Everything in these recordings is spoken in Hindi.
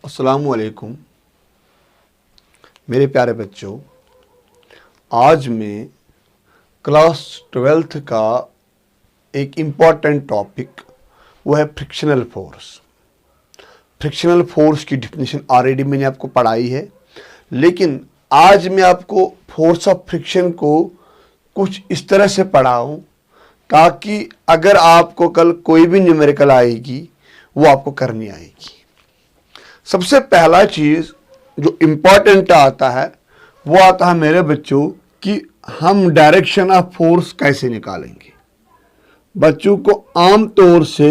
अस्सलामुअलैकुम मेरे प्यारे बच्चों, आज मैं क्लास 12th का एक इम्पॉर्टेंट टॉपिक वो है फ्रिक्शनल फोर्स। फ्रिक्शनल फोर्स की डिफिनीशन ऑलरेडी मैंने आपको पढ़ाई है, लेकिन आज मैं आपको फोर्स ऑफ फ्रिक्शन को कुछ इस तरह से पढ़ाऊँ ताकि अगर आपको कल कोई भी न्यूमेरिकल आएगी वो आपको करनी आएगी। सबसे पहला चीज़ जो इम्पॉर्टेंट आता है वो आता है मेरे बच्चों कि हम डायरेक्शन ऑफ फोर्स कैसे निकालेंगे। बच्चों को आम तौर से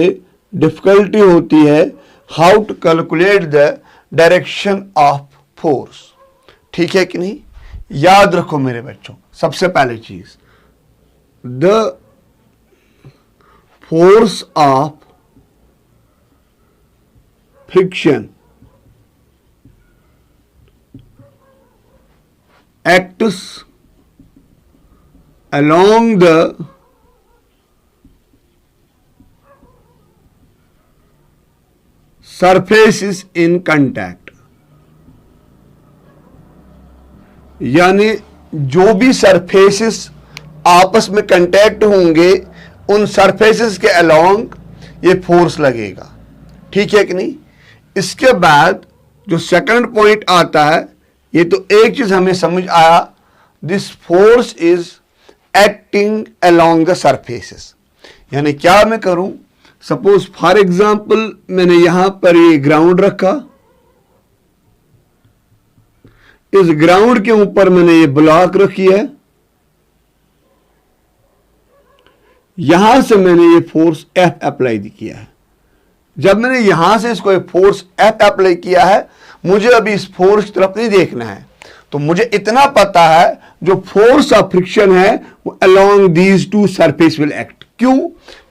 डिफ़िकल्टी होती है how to calculate the direction of force. ठीक है कि नहीं? याद रखो मेरे बच्चों, सबसे पहली चीज़ the force of friction acts along the surfaces in contact, यानी जो भी सरफेसेस आपस में कंटैक्ट होंगे उन सरफेसेस के अलोंग ये फोर्स लगेगा। ठीक है कि नहीं? इसके बाद जो सेकंड पॉइंट आता है, ये तो एक चीज हमें समझ आया, this force is acting along the surfaces. यानी क्या मैं करूं, सपोज फॉर एग्जांपल मैंने यहां पर ये ग्राउंड रखा, इस ग्राउंड के ऊपर मैंने ये ब्लॉक रखी है, यहां से मैंने ये फोर्स F अप्लाई किया है। जब मैंने यहां से इसको फोर्स F अप्लाई किया है, मुझे अभी इस फोर्स की तरफ नहीं देखना है, तो मुझे इतना पता है जो फोर्स ऑफ फ्रिक्शन है वो along these two surface will act. क्यों?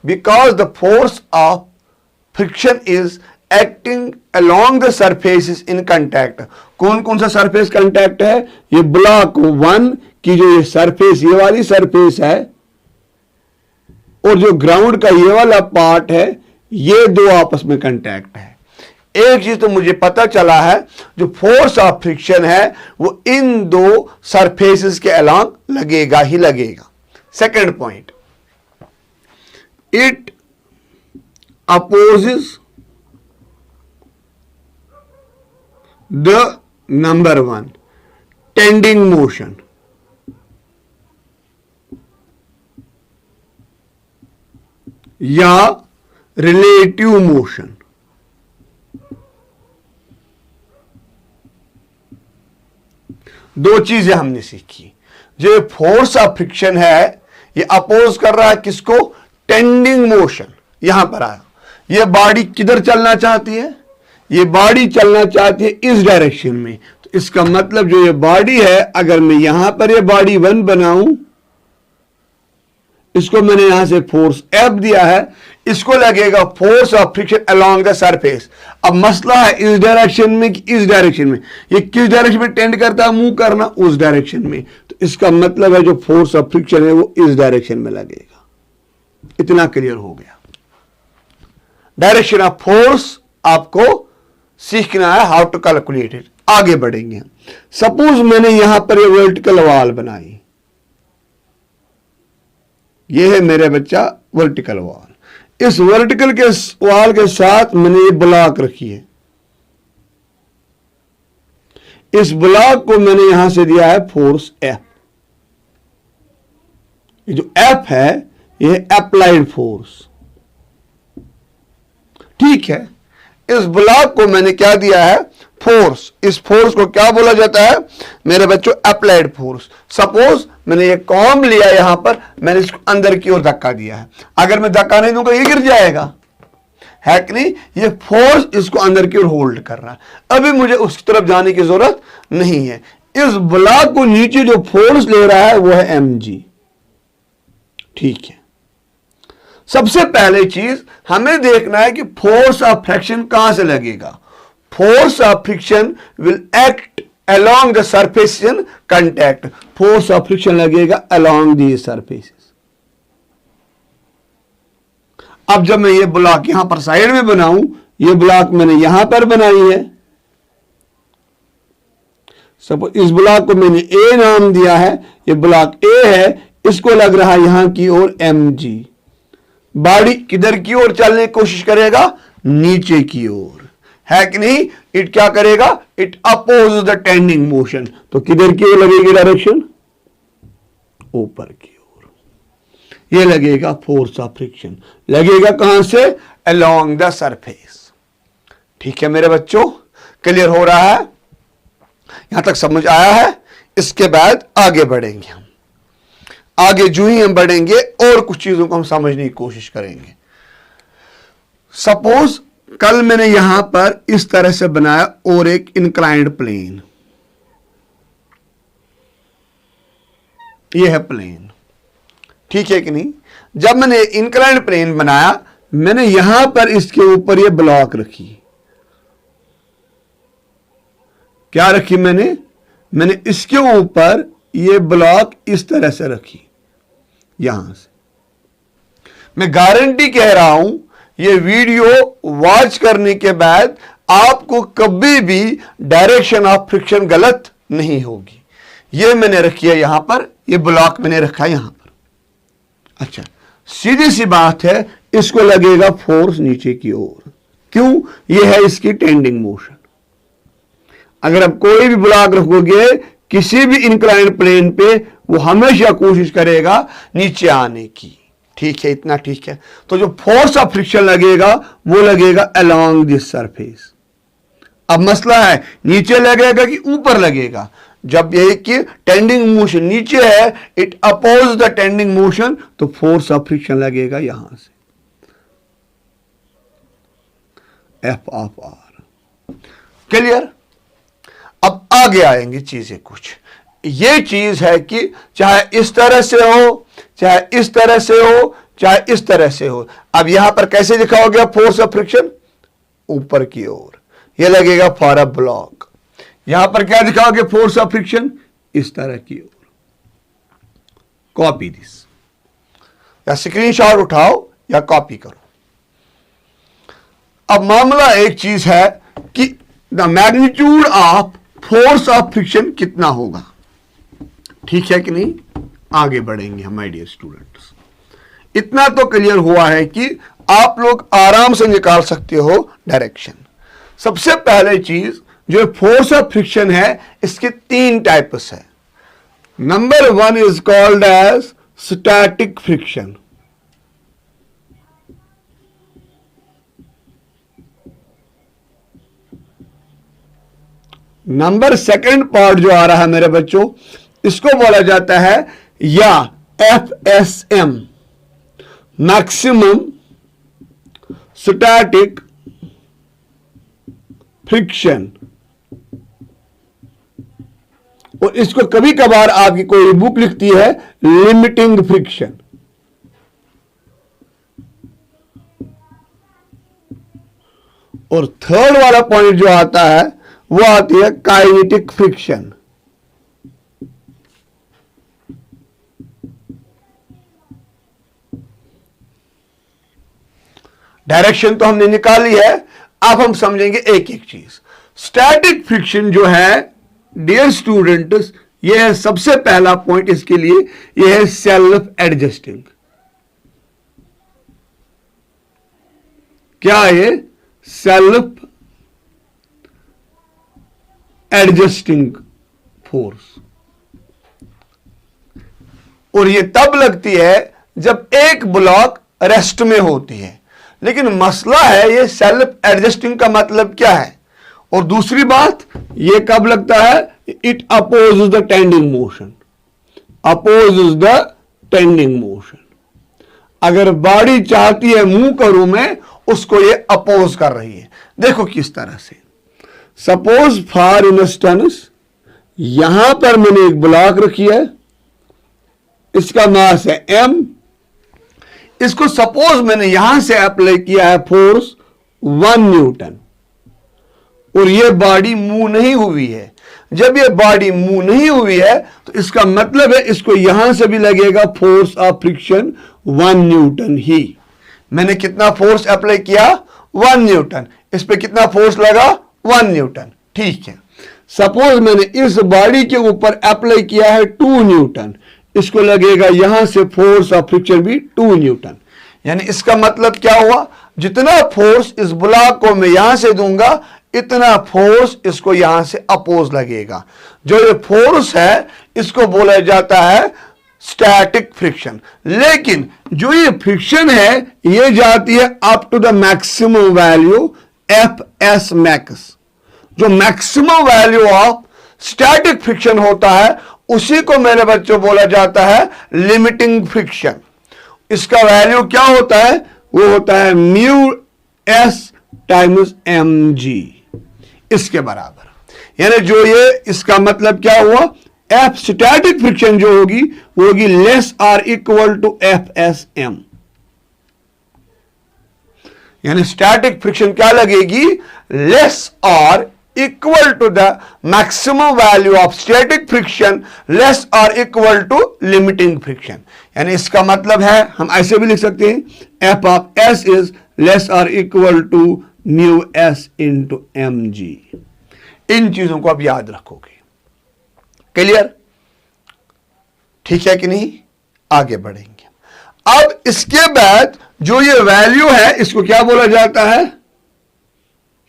Because the force of friction is acting along the surfaces in contact. कौन कौन सा सरफेस कंटैक्ट है? ये ब्लॉक 1 की जो ये सरफेस, ये वाली सरफेस है, और जो ग्राउंड का ये वाला पार्ट है, ये दो आपस में कंटैक्ट है। एक चीज तो मुझे पता चला है, जो फोर्स ऑफ फ्रिक्शन है वो इन दो सरफेसेस के अलोंग लगेगा ही लगेगा। Second point, it opposes the number 1 tending motion. या रिलेटिव मोशन। दो चीजें हमने सीखी। जो फोर्स ऑफ फ्रिक्शन है ये अपोज कर रहा है किसको? Tending motion. यहां पर आया, ये बॉडी किधर चलना चाहती है? ये बॉडी चलना चाहती है इस डायरेक्शन में। तो इसका मतलब जो ये बॉडी है, अगर मैं यहां पर ये बॉडी 1 बनाऊं, इसको मैंने यहां से फोर्स F दिया है, इसको लगेगा force of friction along the surface. अब मसला है इस डायरेक्शन में कि इस डायरेक्शन में, ये किस डायरेक्शन में टेंड करता है? मूव करना उस डायरेक्शन में। तो इसका मतलब है जो फोर्स ऑफ फ्रिक्शन है वो इस डायरेक्शन में लगेगा। इतना क्लियर हो गया। डायरेक्शन ऑफ फोर्स आपको सीखना है, हाउ टू कैलकुलेट इट। आगे बढ़ेंगे। सपोज मैंने यहां पर ये वर्टिकल वॉल बनाई, ये है मेरे बच्चा वर्टिकल वॉल। इस वर्टिकल के वॉल के साथ मैंने ये ब्लॉक रखी है, इस ब्लॉक को मैंने यहां से दिया है फोर्स F। ये जो F है ये अप्लाइड फोर्स। ठीक है, इस ब्लॉक को मैंने क्या दिया है? फोर्स। इस फोर्स को क्या बोला जाता है मेरे बच्चों? Applied force. सपोज मैंने ये कॉम लिया, यहां पर मैंने इसको अंदर की ओर धक्का दिया है, अगर मैं धक्का नहीं दूंगा ये गिर जाएगा, है कि नहीं? ये फोर्स इसको अंदर की ओर होल्ड कर रहा है। अभी मुझे उसकी तरफ जाने की जरूरत नहीं है। इस ब्लॉक को नीचे जो फोर्स ले रहा है वो है mg। ठीक है, सबसे पहले चीज हमें देखना है कि फोर्स ऑफ फ्रिक्शन कहां से लगेगा। Force of friction will act along the surface in contact। Force of friction लगेगा along these surfaces। अब जब मैं ये ब्लॉक यहां पर साइड में बनाऊं, ये ब्लॉक मैंने यहां पर बनाई है, सपोज इस ब्लॉक को मैंने ए नाम दिया है, ये ब्लॉक ए है, इसको लग रहा है यहां की ओर mg। बॉडी किधर की ओर चलने की कोशिश करेगा? नीचे की ओर, है कि नहीं? इट क्या करेगा? It oppose the tending motion. तो किधर की ओर लगेगी डायरेक्शन? ऊपर की ओर। ये लगेगा फोर्स ऑफ फ्रिक्शन। लगेगा कहां से? Along the surface. ठीक है मेरे बच्चों, क्लियर हो रहा है? यहां तक समझ आया है? इसके बाद आगे बढ़ेंगे हम। आगे जो ही हम बढ़ेंगे और कुछ चीजों को हम समझने की कोशिश करेंगे। सपोज कल मैंने यहां पर इस तरह से बनाया और एक इंक्लाइंड प्लेन, यह है प्लेन, ठीक है कि नहीं? जब मैंने इंक्लाइंड प्लेन बनाया, मैंने यहां पर इसके ऊपर यह ब्लॉक रखी। क्या रखी मैंने इसके ऊपर यह ब्लॉक इस तरह से रखी। यहां से मैं गारंटी कह रहा हूं, यह वीडियो वॉच करने के बाद आपको कभी भी डायरेक्शन ऑफ फ्रिक्शन गलत नहीं होगी। यह मैंने रखी है यहां पर, यह ब्लॉक मैंने रखा है यहां पर। अच्छा, सीधी सी बात है, इसको लगेगा फोर्स नीचे की ओर। क्यों? यह है इसकी टेंडिंग मोशन। अगर आप कोई भी ब्लॉक रखोगे किसी भी इंक्लाइंड प्लेन पे, वो हमेशा कोशिश करेगा नीचे आने की। ठीक है, इतना ठीक है। तो जो फोर्स ऑफ फ्रिक्शन लगेगा वो लगेगा अलोंग दिस सरफेस। अब मसला है नीचे लगेगा कि ऊपर लगेगा। जब यह कि टेंडिंग मोशन नीचे है, it oppose the tending motion, तो फोर्स ऑफ फ्रिक्शन लगेगा यहां से, एफ ऑफ आर। क्लियर? अब आगे आएंगी चीजें कुछ। ये चीज है कि चाहे इस तरह से हो, चाहे इस तरह से हो, चाहे इस तरह से हो। अब यहां पर कैसे लिखा हो गया फोर्स ऑफ फ्रिक्शन? ऊपर की ओर। यह लगेगा फॉर अ ब्लॉक। यहां पर क्या दिखाओगे फोर्स ऑफ फ्रिक्शन? इस तरह की ओर। कॉपी दिस, या स्क्रीनशॉट उठाओ या कॉपी करो। अब मामला एक चीज है कि the magnitude of force of friction कितना होगा। ठीक है कि नहीं? आगे बढ़ेंगे हम माय डियर स्टूडेंट्स। इतना तो क्लियर हुआ है कि आप लोग आराम से निकाल सकते हो डायरेक्शन। सबसे पहले चीज जो फोर्स ऑफ फ्रिक्शन है, इसके 3 टाइप्स है। Number 1 is called as static friction. Number 2 part जो आ रहा है मेरे बच्चों, इसको बोला जाता है या FSM, मैक्सिमम स्टैटिक फ्रिक्शन। और इसको कभी कभार आपकी कोई बुक लिखती है लिमिटिंग फ्रिक्शन। और थर्ड वाला पॉइंट जो आता है वो आती है काइनेटिक फ्रिक्शन। डायरेक्शन तो हमने निकाली है, अब हम समझेंगे एक एक चीज। स्टैटिक फ्रिक्शन जो है डियर स्टूडेंट्स, यह है सबसे पहला पॉइंट इसके लिए, यह है सेल्फ एडजस्टिंग। क्या है? Self adjusting force. और यह तब लगती है जब एक ब्लॉक रेस्ट में होती है। लेकिन मसला है ये सेल्फ एडजस्टिंग का मतलब क्या है? और दूसरी बात, ये कब लगता है? It opposes the tending motion. Opposes the tending motion. अगर बॉडी चाहती है मूव करूं मैं, उसको ये अपोज कर रही है। देखो किस तरह से। सपोज फॉर इंस्टेंस यहां पर मैंने एक ब्लॉक रखी है, इसका मास है m। इसको सपोज मैंने यहां से अप्लाई किया है फोर्स 1 न्यूटन, और यह बॉडी मूव नहीं हुई है। जब यह बॉडी मूव नहीं हुई है तो इसका मतलब है इसको यहां से भी लगेगा फोर्स ऑफ फ्रिक्शन 1 न्यूटन ही। मैंने कितना फोर्स अप्लाई किया? 1 न्यूटन। इस पे कितना फोर्स लगा? 1 न्यूटन। ठीक है। सपोज मैंने इस बॉडी के ऊपर अप्लाई किया है 2 न्यूटन, इसको लगेगा यहां से फोर्स ऑफ फ्रिक्शन भी 2 न्यूटन। यानी इसका मतलब क्या हुआ, जितना फोर्स इस ब्लॉक को मैं यहां से दूंगा इतना फोर्स इसको यहां से अपोज लगेगा। जो ये फोर्स है इसको बोला जाता है स्टैटिक फ्रिक्शन। लेकिन जो ये फ्रिक्शन है ये जाती है up to the maximum value F S max. जो maximum value of static friction होता है उसी को मेरे बच्चों बोला जाता है लिमिटिंग फ्रिक्शन। इसका वैल्यू क्या होता है, वो होता है mu s times m g, इसके बराबर। यानी जो ये इसका मतलब क्या हुआ, एफ स्टैटिक फ्रिक्शन जो होगी वो होगी less or equal to f s m. यानी स्टैटिक फ्रिक्शन क्या लगेगी, less or equal to the maximum value of static friction less or equal to limiting friction. यानी इसका मतलब है हम ऐसे भी लिख सकते हैं F of S is less or equal to mu S into M G. इन चीजों को आप याद रखोगे। क्लियर, ठीक है कि नहीं, आगे बढ़ेंगे। अब इसके बाद जो ये वैल्यू है इसको क्या बोला जाता है,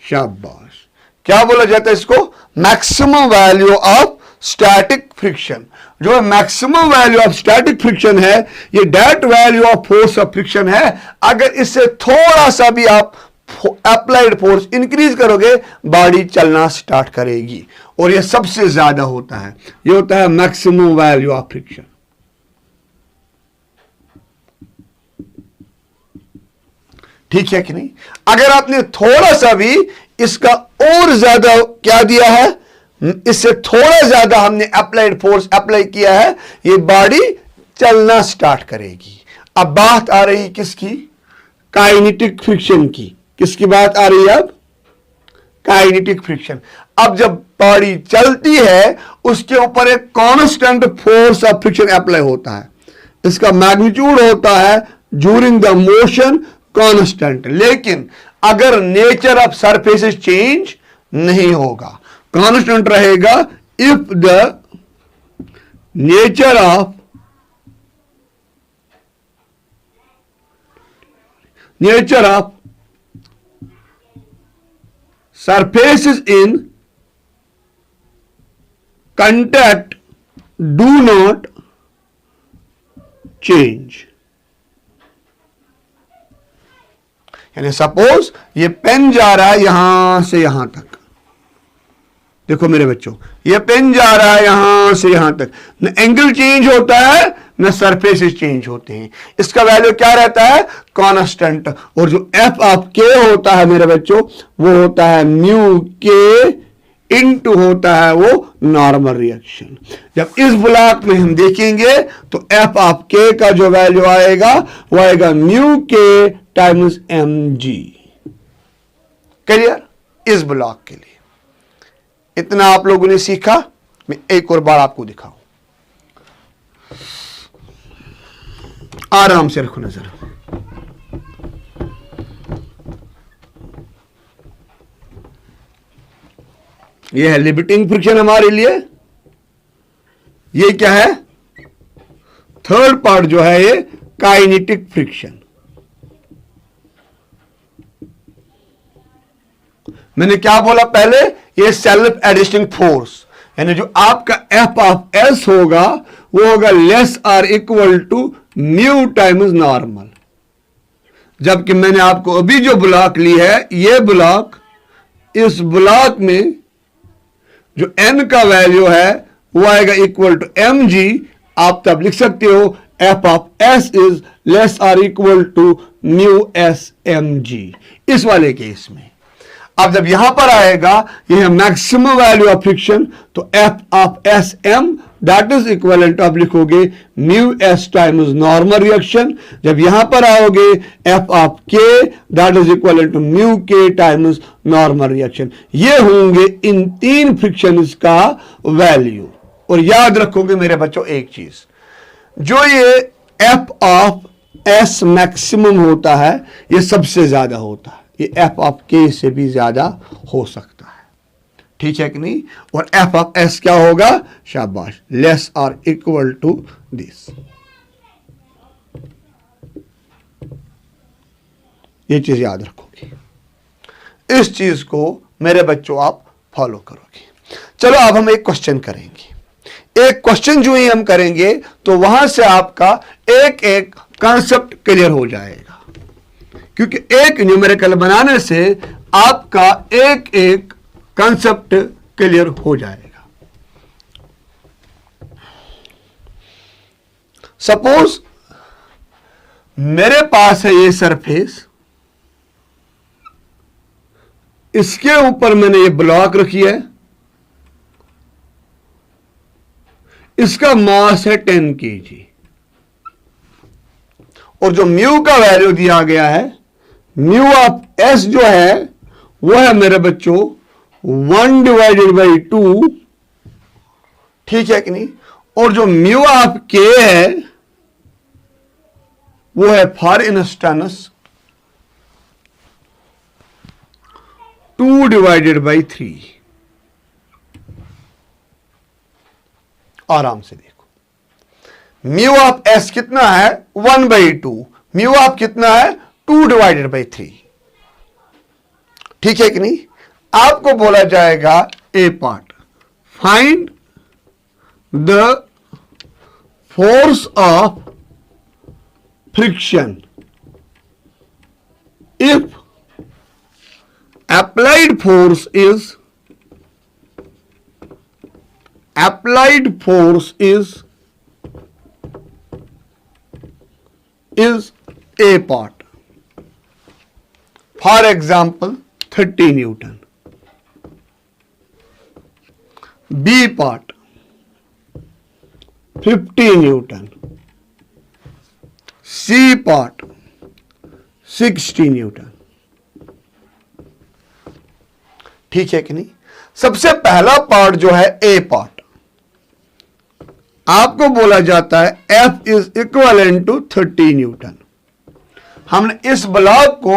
शाबाश, क्या बोला जाता है इसको, maximum value of static friction. जो maximum value of static friction है ये that value of force of friction है। अगर इससे थोड़ा सा भी आप अप्लाइड फोर्स इंक्रीज करोगे बॉडी चलना स्टार्ट करेगी, और ये सबसे ज्यादा होता है, ये होता है मैक्सिमम वैल्यू ऑफ फ्रिक्शन। ठीक है कि नहीं। अगर आपने थोड़ा सा भी इसका और ज्यादा क्या दिया है, इससे थोड़ा ज्यादा हमने अप्लाइड फोर्स अप्लाई किया है, ये बॉडी चलना स्टार्ट करेगी। अब बात आ रही किसकी, काइनेटिक फ्रिक्शन की। किसकी बात आ रही है अब, काइनेटिक फ्रिक्शन। अब जब बॉडी चलती है उसके ऊपर एक constant force of friction apply होता है, इसका मैग्नीट्यूड होता है ड्यूरिंग द मोशन कांस्टेंट। लेकिन अगर नेचर ऑफ सरफेसेस चेंज नहीं होगा, कांस्टेंट रहेगा if the nature of surfaces in contact do not change। यानी सपोज ये पेन जा रहा है यहां से यहां तक, देखो मेरे बच्चों ये पेन जा रहा है यहां से यहां तक, न एंगल चेंज होता है न सरफेसेस चेंज होते हैं, इसका वैल्यू क्या रहता है, कांस्टेंट। और जो एफ ऑफ के होता है मेरे बच्चों वो होता है म्यू के इनटू होता है वो नॉर्मल रिएक्शन। जब इस ब्लॉक में हम देखेंगे तो एफ ऑफ के का जो वैल्यू आएगा वो आएगा म्यू के टाइम्स एम जी। क्लियर, इस ब्लॉक के लिए इतना आप लोगों ने सीखा। मैं एक और बार आपको दिखाऊं, आराम से रखो नजर। यह है लिमिटिंग फ्रिक्शन हमारे लिए। ये क्या है, थर्ड पार्ट जो है ये काइनेटिक फ्रिक्शन। मैंने क्या बोला पहले, ये सेल्फ एडिस्टिंग फोर्स, यानी जो आपका एफ ऑफ एस होगा वो होगा less or equal to mu times normal. जबकि मैंने आपको अभी जो ब्लॉक ली है ये ब्लॉक, इस ब्लॉक में जो एन का वैल्यू है वो आएगा इक्वल टू एम जी। आप तब लिख सकते हो f of S is less or equal to mu s m g इस वाले केस में। अब जब यहां पर आएगा यह मैक्सिमम वैल्यू ऑफ फ्रिक्शन, तो f of s m that is equivalent आप लिखोगे mu s times normal reaction. जब यहां पर आओगे f of k that is equivalent to mu k times normal reaction. ये होंगे इन तीन फ्रिक्शंस का वैल्यू। और याद रखोगे मेरे बच्चों एक चीज, जो ये एफ ऑफ एस मैक्सिमम होता है ये सबसे ज्यादा होता है, ये एफ ऑफ के से भी ज्यादा हो सकता है। ठीक है कि नहीं, और एफ ऑफ एस क्या होगा, शाबाश, लेस और इक्वल टू दिस। ये चीज याद रखोगे, इस चीज को मेरे बच्चों आप फॉलो करोगे। चलो अब हम एक क्वेश्चन करेंगे। एक क्वेश्चन जो ही हम करेंगे तो वहां से आपका एक एक कॉन्सेप्ट क्लियर हो जाएगा, क्योंकि एक न्यूमेरिकल बनाने से आपका एक एक कॉन्सेप्ट क्लियर हो जाएगा। सपोज मेरे पास है ये सरफेस, इसके ऊपर मैंने ये ब्लॉक रखी है, इसका मास है 10 kg, और जो म्यू का वैल्यू दिया गया है, म्यू ऑफ एस जो है वो है मेरे बच्चों 1/2, ठीक है कि नहीं, और जो म्यू ऑफ के है वो है फॉर इंस्टेंस 2/3। आराम से देखो, म्यू ऑफ एस कितना है 1/2, म्यू ऑफ कितना है 2/3, ठीक है कि नहीं। आपको बोला जाएगा A part, find the force of friction if applied force is a part, for example 30 Newton, B part 50 Newton, C part 60 Newton, ठीक है कि नहीं। सबसे पहला पार्ट जो है ए पार्ट, आपको बोला जाता है F is equivalent to 30 newton. हमने इस ब्लॉक को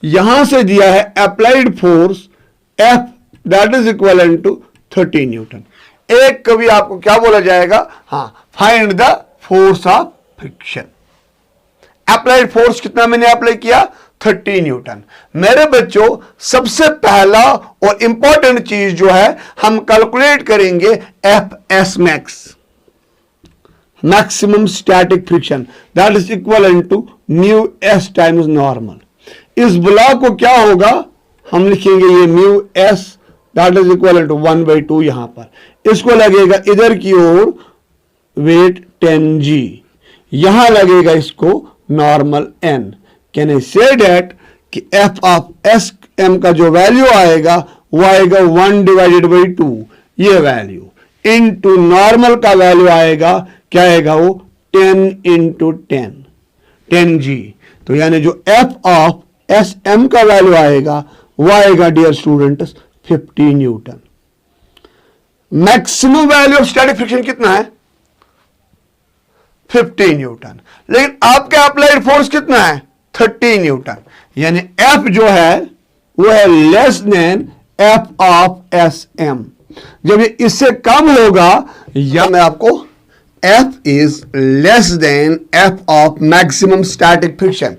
यहां से दिया है applied force F that is equivalent to 30 newton. एक कभी आपको क्या बोला जाएगा, हाँ, find the force of friction. Applied force कितना मैंने अप्लाई किया, 30 न्यूटन। मेरे बच्चों सबसे पहला और इंपॉर्टेंट चीज जो है, हम कैलकुलेट करेंगे f S max, maximum static friction, that is equal to mu s times normal. इस ब्लॉक को क्या होगा, हम लिखेंगे ये mu s that is equal to 1/2, यहां पर इसको लगेगा इधर की ओर वेट 10g, यहां लगेगा इसको नॉर्मल n। कैन आई से डेट कि एफ ऑफ एस एम का जो वैल्यू आएगा वो आएगा 1/2, ये वैल्यू इनटू नॉर्मल का वैल्यू आएगा, क्या आएगा वो 10 × 10g। तो यानी जो एफ ऑफ एस एम का वैल्यू आएगा वो आएगा dear students 50 newton. Maximum value of static friction कितना है, 50 न्यूटन, लेकिन आपका अप्लाइड फोर्स कितना है 30 न्यूटन, यानी F जो है वो है less than F of s m. जब ये इससे कम होगा, या मैं आपको F is less than F of maximum static friction.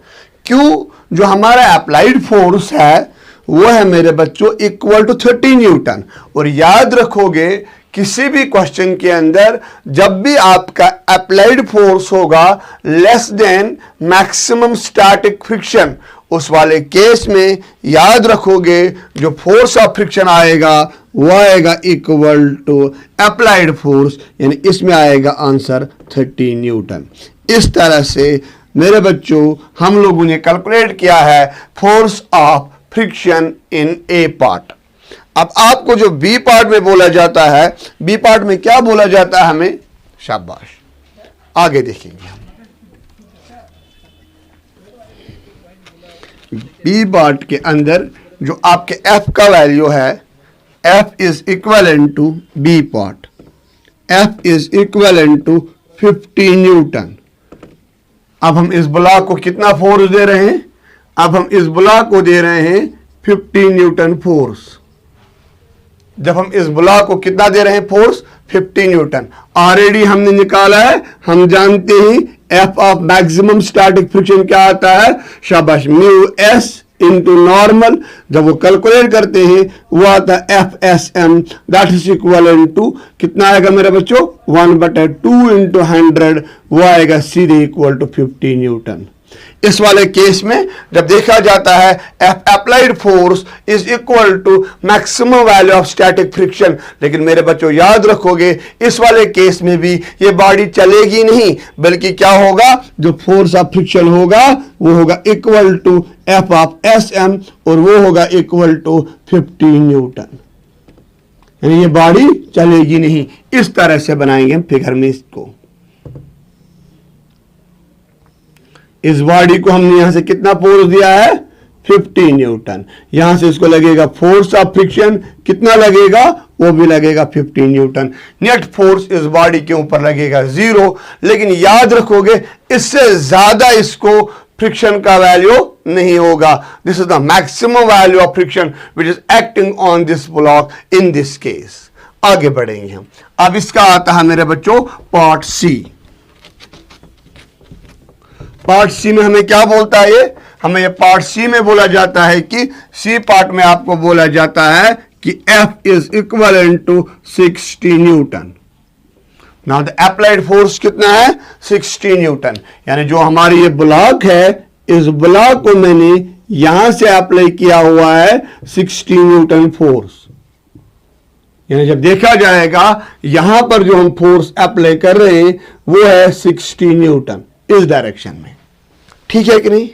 क्यों, जो हमारा अप्लाइड फोर्स है वो है मेरे बच्चों इक्वल टू 30 न्यूटन। और याद रखोगे किसी भी क्वेश्चन के अंदर जब भी आपका अप्लाइड फोर्स होगा less than maximum static friction, उस वाले केस में याद रखोगे जो फोर्स ऑफ फ्रिक्शन आएगा वो आएगा इक्वल टू अप्लाइड फोर्स, यानी इसमें आएगा आंसर 30 न्यूटन। इस तरह से मेरे बच्चों हम लोगों ने कैलकुलेट किया है force of friction in A part. अब आपको जो बी पार्ट में बोला जाता है, बी पार्ट में क्या बोला जाता है हमें, शाबाश, आगे देखेंगे हम। बी पार्ट के अंदर जो आपके एफ का वैल्यू है, f is equal to b part, f is equal to 50 newton. अब हम इस ब्लॉक को कितना फोर्स दे रहे हैं, अब हम इस ब्लॉक को दे रहे हैं 50 न्यूटन फोर्स। जब हम इस ब्लॉक को कितना दे रहे हैं फोर्स 50 न्यूटन। ऑलरेडी हमने निकाला है, हम जानते हैं F of maximum static friction क्या आता है, शाबाश, म्यू एस इंटू नॉर्मल। जब वो कैलकुलेट करते हैं वो आता है f s m, that is equal to कितना आएगा मेरे बच्चों 1/2 इंटू 100, वो आएगा सीधे इक्वल टू 50 न्यूटन। इस वाले केस में जब देखा जाता है f applied force is equal to maximum value of static friction, लेकिन मेरे बच्चों याद रखोगे इस वाले केस में भी ये बॉडी चलेगी नहीं, बल्कि क्या होगा, जो फोर्स ऑफ फ्रिक्शन होगा वो होगा equal to f of s m, और वो होगा इक्वल टू 50 न्यूटन। यानी ये बॉडी चलेगी नहीं। इस तरह से बनाएंगे हम फिगर में इसको। इस बॉडी को हमने यहां से कितना फोर्स दिया है 50 न्यूटन, यहां से इसको लगेगा फोर्स ऑफ फ्रिक्शन कितना लगेगा, वो भी लगेगा 50 न्यूटन। नेट फोर्स इस बॉडी के ऊपर लगेगा 0, लेकिन याद रखोगे इससे ज्यादा इसको फ्रिक्शन का वैल्यू नहीं होगा। This is the maximum value of friction which is acting on this block in this case. आगे बढ़ेंगे हम। अब इसका आता है मेरे बच्चों पार्ट सी। पार्ट सी में हमें क्या बोलता है, ये हमें ये पार्ट सी में बोला जाता है कि सी पार्ट में आपको बोला जाता है कि F is equal to 60 newton. Now the applied force कितना है 60 न्यूटन। यानी जो हमारी ये ब्लॉक है, इस ब्लॉक को मैंने यहां से अप्लाई किया हुआ है 60 न्यूटन फोर्स। यानी जब देखा जाएगा यहां पर जो हम फोर्स अप्लाई कर रहे हैं वो है 60 न्यूटन इस डायरेक्शन में, ठीक है कि नहीं।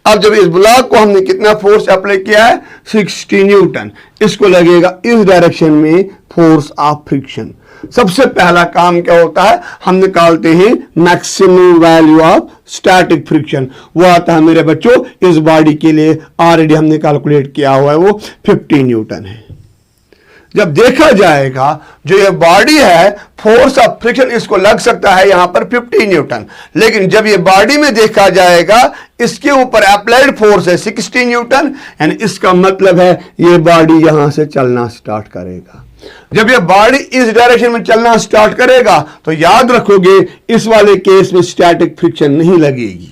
अब जब इस ब्लॉक को हमने कितना फोर्स अप्लाई किया है 60 न्यूटन, इसको लगेगा इस डायरेक्शन में फोर्स ऑफ फ्रिक्शन। सबसे पहला काम क्या होता है, हम निकालते हैं maximum value of static friction. वो आता है मेरे बच्चों इस बॉडी के लिए ऑलरेडी हमने कैलकुलेट किया हुआ है, वो 50 न्यूटन है। जब देखा जाएगा जो ये बॉडी है फोर्स ऑफ फ्रिक्शन इसको लग सकता है यहां पर 50 न्यूटन, लेकिन जब ये बॉडी में देखा जाएगा इसके ऊपर अप्लाइड फोर्स है 60 न्यूटन, यानी इसका मतलब है ये बॉडी यहां से चलना स्टार्ट करेगा। जब ये बॉडी इस डायरेक्शन में चलना स्टार्ट करेगा तो याद रखोगे इस वाले केस में स्टैटिक फ्रिक्शन नहीं लगेगी।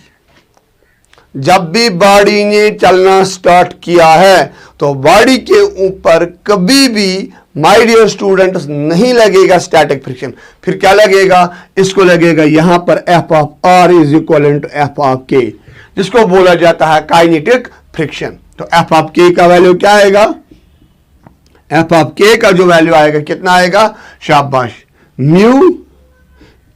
जब भी बॉडी ने चलना स्टार्ट किया है तो बॉडी के ऊपर कभी भी माय डियर स्टूडेंट्स नहीं लगेगा स्टैटिक फ्रिक्शन। फिर क्या लगेगा, इसको लगेगा यहां पर f of r is equal to f of k, जिसको बोला जाता है काइनेटिक फ्रिक्शन। तो एफ ऑफ के का वैल्यू क्या आएगा, एफ ऑफ के का जो वैल्यू आएगा कितना आएगा, शाबाश, म्यू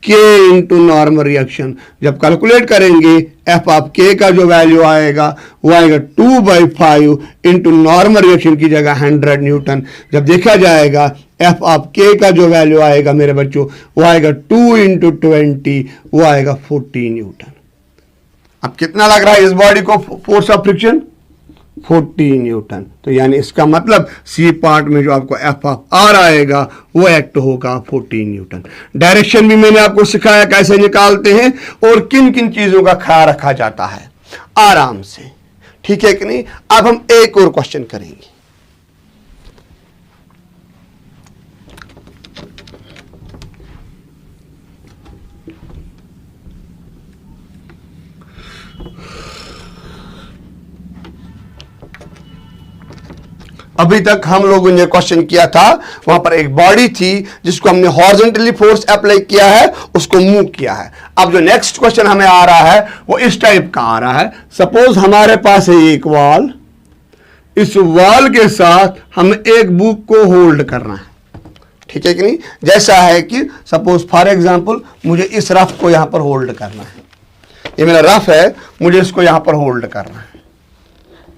के इंटू नॉर्मल रिएक्शन। जब कैलकुलेट करेंगे एफ ऑफ के का जो वैल्यू आएगा वो आएगा 2/5 इंटू नॉर्मल रिएक्शन की जगह 100 न्यूटन। जब देखा जाएगा एफ ऑफ के का जो वैल्यू आएगा मेरे बच्चों वो आएगा 2 इंटू 20, वो आएगा 40 न्यूटन। अब कितना लग रहा है इस बॉडी को फोर्स ऑफ फ्रिक्शन 40 न्यूटन। तो यानी इसका मतलब सी पार्ट में जो आपको एफ ऑफ आर आएगा वो एक्ट होगा 40 न्यूटन। डायरेक्शन भी मैंने आपको सिखाया कैसे निकालते हैं और किन किन चीजों का ख्याल रखा जाता है आराम से, ठीक है कि नहीं। अब हम एक और क्वेश्चन करेंगे। अभी तक हम लोगों ने क्वेश्चन किया था, वहां पर एक बॉडी थी जिसको हमने हॉरिजॉन्टली फोर्स अप्लाई किया है, उसको मूव किया है। अब जो नेक्स्ट क्वेश्चन हमें आ रहा है वो इस टाइप का आ रहा है। सपोज हमारे पास है एक वॉल, इस वॉल के साथ हमें एक बुक को होल्ड करना है, ठीक है कि नहीं। जैसा है कि सपोज फॉर एग्जांपल मुझे इस रफ को यहां पर होल्ड करना है, ये मेरा रफ है, मुझे इसको यहां पर होल्ड करना है।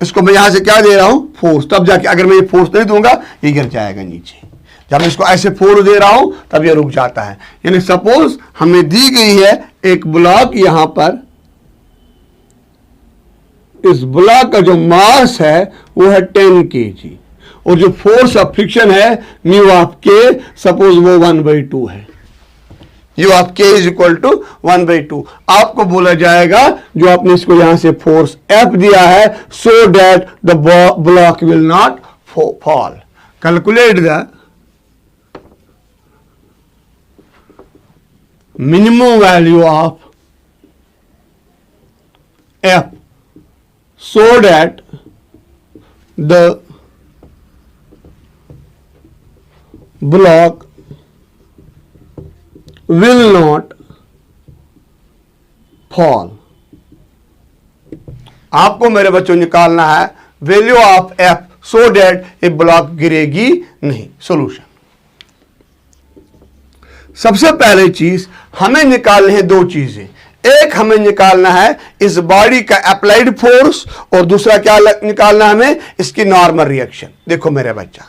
इसको मैं यहां से क्या दे रहा हूं फोर्स, तब जाके अगर मैं ये फोर्स नहीं दूंगा ये गिर जाएगा नीचे। जब मैं इसको ऐसे फोर्स दे रहा हूं तब ये रुक जाता है। यानी सपोज हमें दी गई है एक ब्लॉक, यहां पर इस ब्लॉक का जो मास है वो है 10 kg और जो फोर्स ऑफ फ्रिक्शन है म्यू ऑफ के, सपोज वो 1/2 है। यू ऑफ के इज इक्वल टू 1/2। आपको बोला जाएगा जो आपने इसको यहां से फोर्स एफ दिया है so that the block will not fall. Calculate the minimum value of F so that the block will not fall. आपको मेरे बच्चों निकालना है value of f so that ये ब्लॉक गिरेगी नहीं. सोल्यूशन, सबसे पहले चीज हमें निकालनी है दो चीजें. एक हमें निकालना है इस बॉडी का अप्लाइड फोर्स और दूसरा क्या निकालना है हमें इसकी नॉर्मल रिएक्शन. देखो मेरे बच्चा,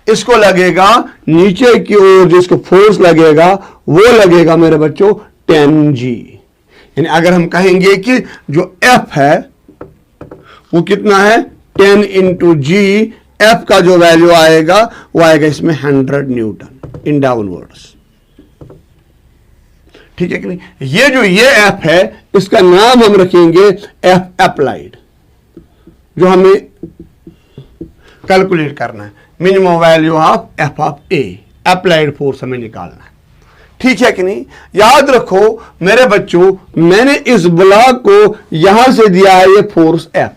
इसको लगेगा नीचे की ओर जिसको फोर्स लगेगा वो लगेगा मेरे बच्चों 10G. यानी अगर हम कहेंगे कि जो F है वो कितना है 10 इंटू जी, एफ का जो वैल्यू आएगा वो आएगा इसमें 100 न्यूटन इन डाउनवर्ड्स. ठीक है कि नहीं. ये एफ है इसका नाम हम रखेंगे एफ अप्लाइड, जो हमें कैलकुलेट करना है. Minimum value of F of A, applied force हमें निकालना है. ठीक है कि नहीं. याद रखो मेरे बच्चों, मैंने इस ब्लॉक को यहां से दिया है ये फोर्स एफ.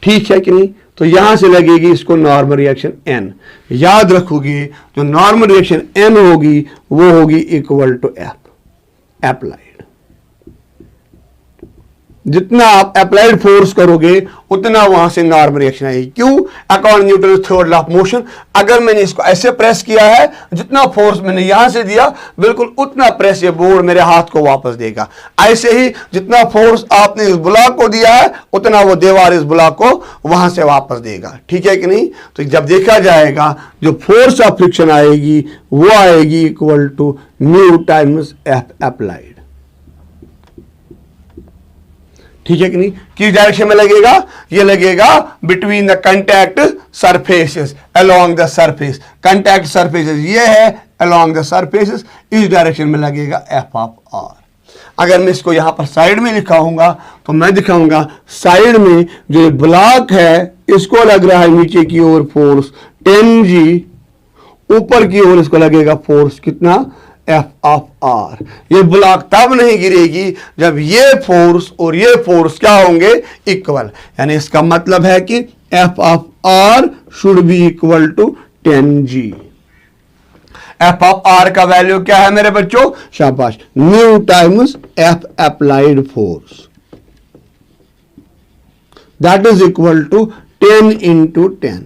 ठीक है कि नहीं. तो यहां से लगेगी इसको नॉर्मल रिएक्शन एन. याद रखोगे जो नॉर्मल रिएक्शन एन होगी वो होगी इक्वल टू एफ अप्लाइड. जितना आप अप्लाइड फोर्स करोगे उतना वहां से नॉर्मल रिएक्शन आएगी. क्यों? According Newton third law of motion. अगर मैंने इसको ऐसे प्रेस किया है, जितना फोर्स मैंने यहां से दिया बिल्कुल उतना प्रेस ये बोर्ड मेरे हाथ को वापस देगा. ऐसे ही जितना फोर्स आपने इस ब्लॉक को दिया है उतना वो दीवार इस ब्लॉक को वहां से वापस देगा. ठीक है कि नहीं. तो जब देखा जाएगा जो फोर्स ऑफ फ्रिक्शन आएगी वो आएगी equal to mu times f applied. ठीक है कि नहीं. किस डायरेक्शन में लगेगा? ये लगेगा between the contact surfaces, along the surface. Contact surfaces ये है, अलोंग द सरफेसेस इस डायरेक्शन में लगेगा एफ ऑफ आर. अगर मैं इसको यहां पर साइड में लिखाऊंगा तो मैं दिखाऊंगा साइड में जो ब्लॉक है इसको लग रहा है नीचे की ओर फोर्स 10G, ऊपर की ओर इसको लगेगा फोर्स कितना एफ ऑफ आर. ये ब्लॉक तब नहीं गिरेगी जब ये फोर्स और ये फोर्स क्या होंगे इक्वल. यानी इसका मतलब है कि f of r should be equal to 10G. F of r का वैल्यू क्या है मेरे बच्चों? शाबाश, mu times f applied force, that is equal to 10 into 10.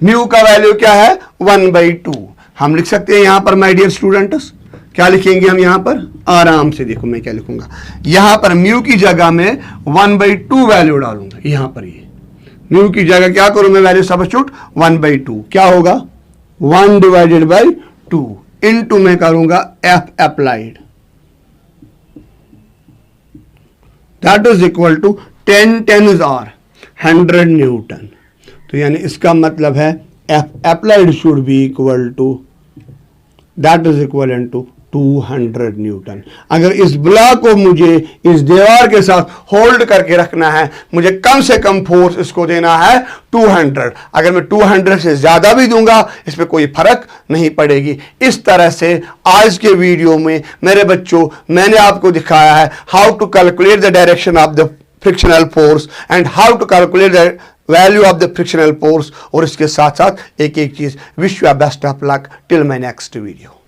Mu का वैल्यू क्या है 1/2. हम लिख सकते हैं यहां पर माय डियर स्टूडेंट्स. क्या लिखेंगे हम यहां पर? आराम से देखो मैं क्या लिखूंगा. यहां पर म्यू की जगह में 1/2 वैल्यू डालूंगा. यहां पर ये म्यू की जगह क्या करूं मैं वैल्यू सब्स्टिट्यूट 1/2. क्या होगा 1/2 इंटू में करूंगा f applied, that is equal to 10 is are 100 newton. तो यानी इसका मतलब है f applied should be equal to that is equal to 200 newton. अगर इस ब्लॉक को मुझे इस दीवार के साथ होल्ड करके रखना है, मुझे कम से कम फोर्स इसको देना है 200. अगर मैं 200 से ज्यादा भी दूंगा इस पे कोई फर्क नहीं पड़ेगी. इस तरह से आज के वीडियो में मेरे बच्चों मैंने आपको दिखाया है how to calculate the direction of the frictional force and how to calculate the value of the frictional force. और इसके साथ साथ एक एक चीज, wish you best of luck till my next video.